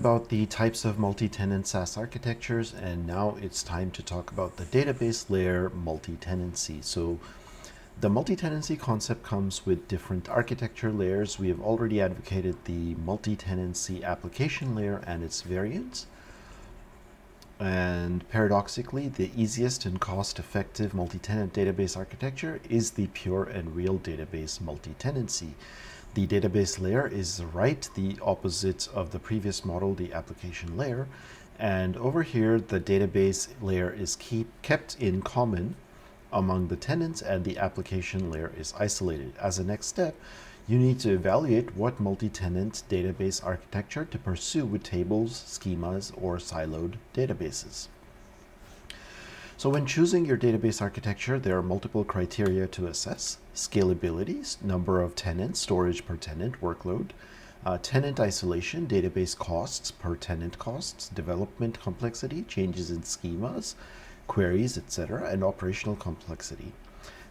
About the types of multi-tenant SaaS architectures, and now it's time to talk about the database layer multi-tenancy. So the multi-tenancy concept comes with different architecture layers. We have already advocated the multi-tenancy application layer and its variants. And paradoxically, the easiest and cost-effective multi-tenant database architecture is the pure and real database multi-tenancy. The database layer is the opposite of the previous model, the application layer. And over here, the database layer is kept in common among the tenants, and the application layer is isolated. As a next step, you need to evaluate what multi-tenant database architecture to pursue with tables, schemas, or siloed databases. So when choosing your database architecture, there are multiple criteria to assess: scalability, number of tenants, storage per tenant, workload, tenant isolation, database costs per tenant costs, development complexity, changes in schemas, queries, etc., and operational complexity,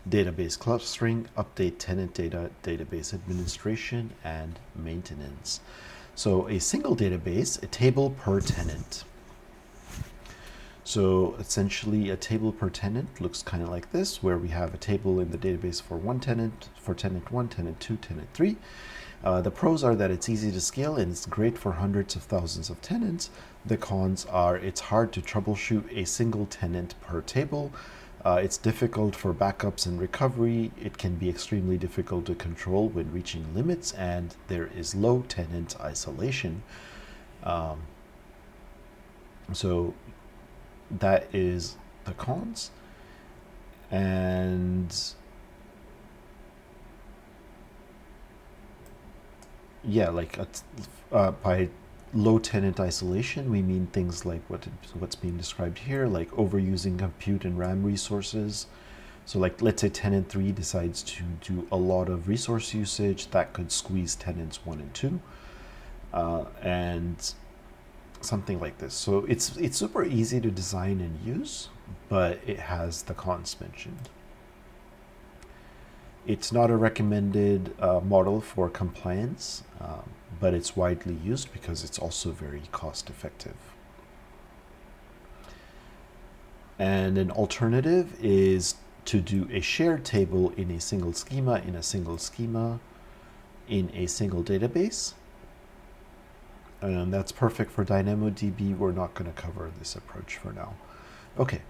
database clustering, update tenant data, database administration, and maintenance. So a single database, a table per tenant. So essentially a table per tenant looks kind of like this, where we have a table in the database for one tenant, for tenant 1, tenant 2, tenant 3. The pros are that it's easy to scale and it's great for hundreds of thousands of tenants. The cons are it's hard to troubleshoot a single tenant per table. It's difficult for backups and recovery. It can be extremely difficult to control when reaching limits, and there is low tenant isolation. So that is the cons. And yeah, like by low tenant isolation, we mean things like what's being described here, like overusing compute and RAM resources. So like, let's say tenant 3 decides to do a lot of resource usage, that could squeeze tenants 1 and 2. And something like this. So it's super easy to design and use, but it has the cons mentioned. It's not a recommended model for compliance, but it's widely used because it's also very cost effective. And an alternative is to do a shared table in a single schema, in a single schema, in a single database. And that's perfect for DynamoDB. We're not going to cover this approach for now. Okay.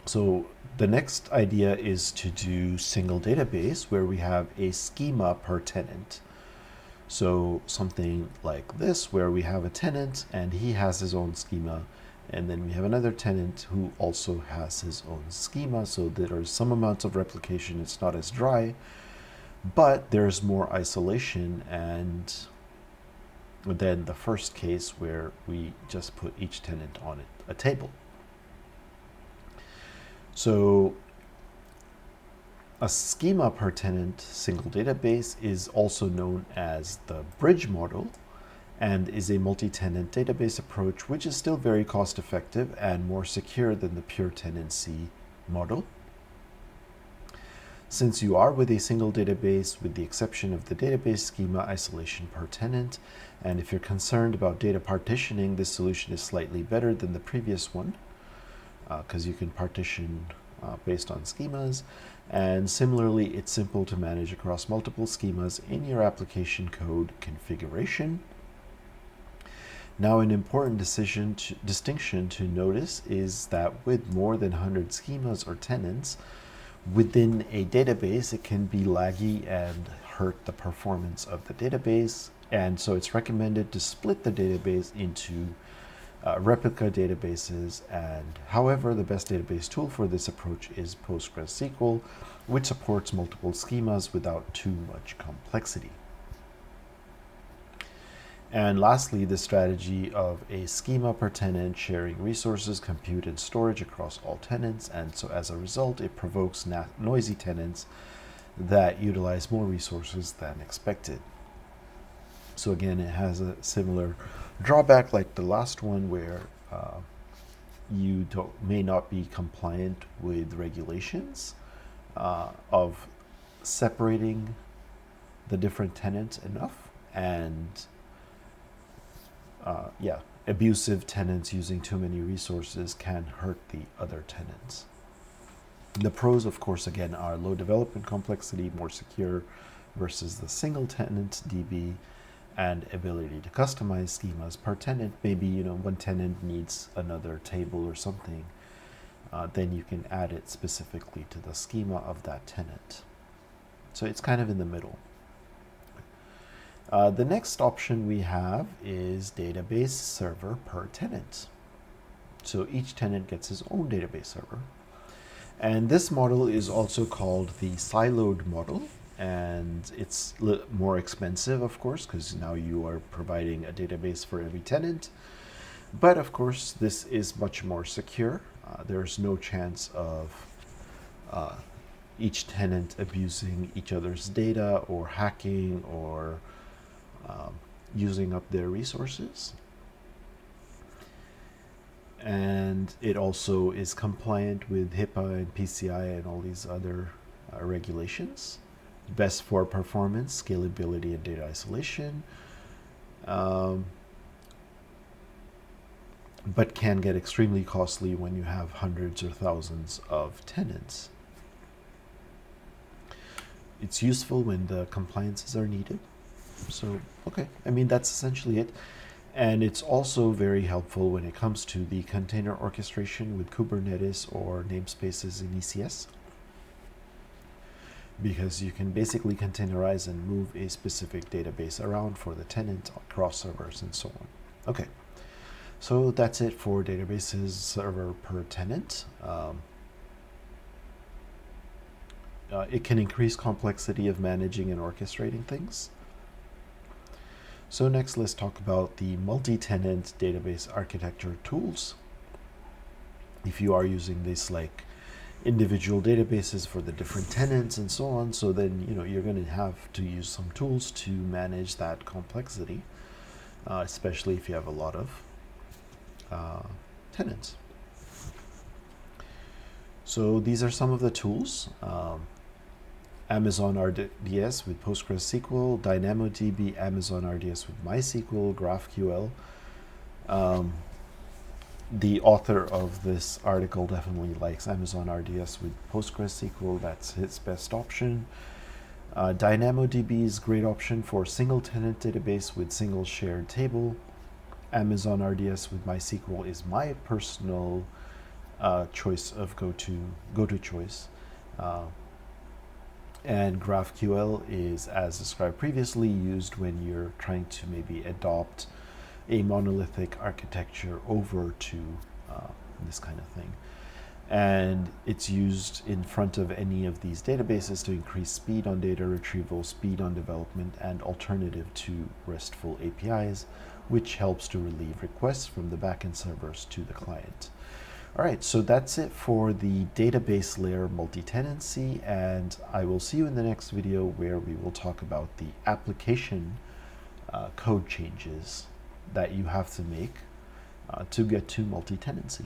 So the next idea is to do single database, where we have a schema per tenant. So something like this, where we have a tenant and he has his own schema, and then we have another tenant who also has his own schema. So there are some amounts of replication. It's not as dry, but there's more isolation, and then the first case where we just put each tenant on a table. So a schema per tenant single database is also known as the bridge model, and is a multi-tenant database approach, which is still very cost effective and more secure than the pure tenancy model. Since you are with a single database, with the exception of the database schema isolation per tenant, and if you're concerned about data partitioning, this solution is slightly better than the previous one, because you can partition based on schemas. And similarly, it's simple to manage across multiple schemas in your application code configuration. Now, an important distinction to notice is that with more than 100 schemas or tenants within a database, it can be laggy and hurt the performance of the database. And so it's recommended to split the database into replica databases. And however, the best database tool for this approach is PostgreSQL, which supports multiple schemas without too much complexity. And lastly, the strategy of a schema per tenant sharing resources, compute, and storage across all tenants. And so as a result, it provokes noisy tenants that utilize more resources than expected. So again, it has a similar drawback like the last one, where you may not be compliant with regulations of separating the different tenants enough, and yeah, abusive tenants using too many resources can hurt the other tenants. The pros, of course, again, are low development complexity, more secure versus the single tenant DB, and ability to customize schemas per tenant. Maybe, one tenant needs another table or something, then you can add it specifically to the schema of that tenant. So it's kind of in the middle. The next option we have is database server per tenant. So each tenant gets his own database server. And this model is also called the siloed model. And it's more expensive, of course, because now you are providing a database for every tenant. But of course, this is much more secure. There's no chance of each tenant abusing each other's data or hacking or using up their resources. And it also is compliant with HIPAA and PCI and all these other regulations. Best for performance, scalability, and data isolation. But can get extremely costly when you have hundreds or thousands of tenants. It's useful when the compliances are needed. So, okay, I mean, that's essentially it. And it's also very helpful when it comes to the container orchestration with Kubernetes or namespaces in ECS, because you can basically containerize and move a specific database around for the tenant across servers and so on. Okay, so that's it for databases server per tenant. It can increase complexity of managing and orchestrating things. So next, let's talk about the multi-tenant database architecture tools. If you are using this like individual databases for the different tenants and so on, so then you're going to have to use some tools to manage that complexity, especially if you have a lot of tenants. So these are some of the tools. Amazon RDS with PostgreSQL, DynamoDB, Amazon RDS with MySQL, GraphQL. The author of this article definitely likes Amazon RDS with PostgreSQL. That's his best option. DynamoDB is a great option for single tenant database with single shared table. Amazon RDS with MySQL is my personal choice of go-to choice. And GraphQL is, as described previously, used when you're trying to maybe adopt a monolithic architecture over to this kind of thing. And it's used in front of any of these databases to increase speed on data retrieval, speed on development, and alternative to RESTful APIs, which helps to relieve requests from the backend servers to the client. All right, so that's it for the database layer multi-tenancy, and I will see you in the next video where we will talk about the application code changes that you have to make to get to multi-tenancy.